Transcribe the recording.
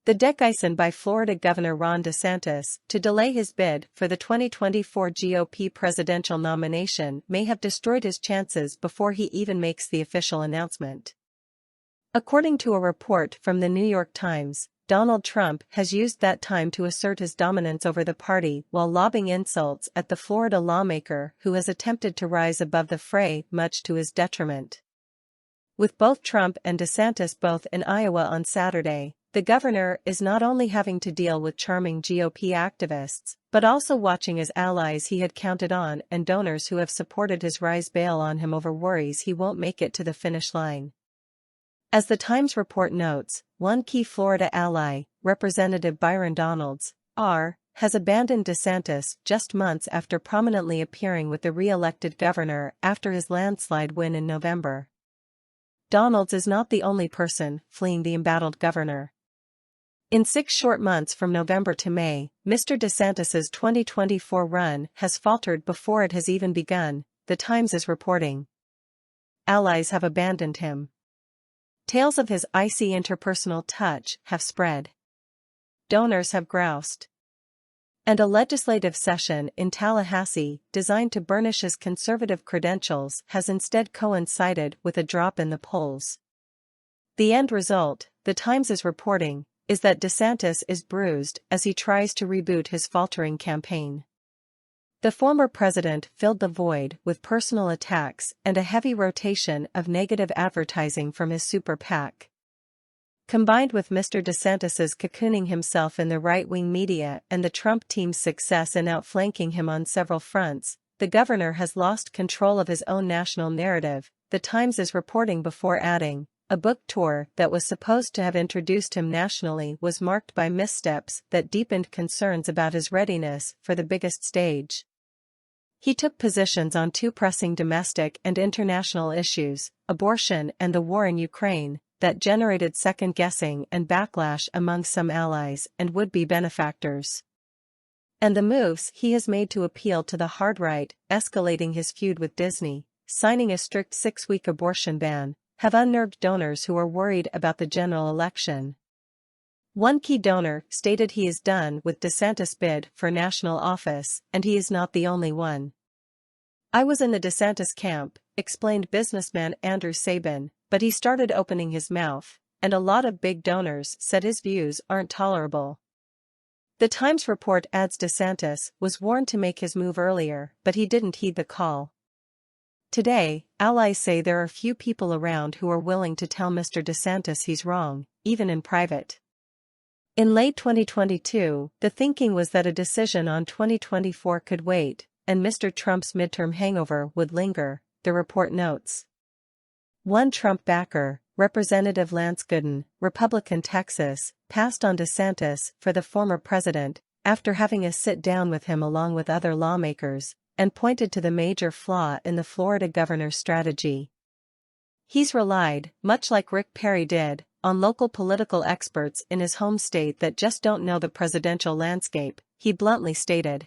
The decisive by Florida Governor Ron DeSantis to delay his bid for the 2024 GOP presidential nomination may have destroyed his chances before he even makes the official announcement. According to a report from the New York Times, Donald Trump has used that time to assert his dominance over the party while lobbing insults at the Florida lawmaker who has attempted to rise above the fray, much to his detriment. With both Trump and DeSantis both in Iowa on Saturday, the governor is not only having to deal with charming GOP activists, but also watching his allies he had counted on and donors who have supported his rise bail on him over worries he won't make it to the finish line. As the Times report notes, one key Florida ally, Representative Byron Donalds, has abandoned DeSantis just months after prominently appearing with the re-elected governor after his landslide win in November. Donalds is not the only person fleeing the embattled governor. In 6 short months from November to May, Mr. DeSantis's 2024 run has faltered before it has even begun, the Times is reporting. Allies have abandoned him. Tales of his icy interpersonal touch have spread. Donors have groused. And a legislative session in Tallahassee, designed to burnish his conservative credentials, has instead coincided with a drop in the polls. The end result, the Times is reporting, is that DeSantis is bruised as he tries to reboot his faltering campaign. The former president filled the void with personal attacks and a heavy rotation of negative advertising from his super PAC. Combined with Mr. DeSantis's cocooning himself in the right-wing media and the Trump team's success in outflanking him on several fronts, the governor has lost control of his own national narrative, the Times is reporting before adding, a book tour that was supposed to have introduced him nationally was marked by missteps that deepened concerns about his readiness for the biggest stage. He took positions on 2 pressing domestic and international issues, abortion and the war in Ukraine, that generated second-guessing and backlash among some allies and would-be benefactors. And the moves he has made to appeal to the hard right, escalating his feud with Disney, signing a strict 6-week abortion ban, have unnerved donors who are worried about the general election. One key donor stated he is done with DeSantis' bid for national office, and he is not the only one. I was in the DeSantis camp, explained businessman Andrew Sabin, but he started opening his mouth, and a lot of big donors said his views aren't tolerable. The Times report adds DeSantis was warned to make his move earlier, but he didn't heed the call. Today, allies say there are few people around who are willing to tell Mr. DeSantis he's wrong, even in private. In late 2022, the thinking was that a decision on 2024 could wait, and Mr. Trump's midterm hangover would linger, the report notes. One Trump backer, Representative Lance Gooden, Republican Texas, passed on DeSantis for the former president, after having a sit-down with him along with other lawmakers, and pointed to the major flaw in the Florida governor's strategy. He's relied, much like Rick Perry did, on local political experts in his home state that just don't know the presidential landscape, he bluntly stated.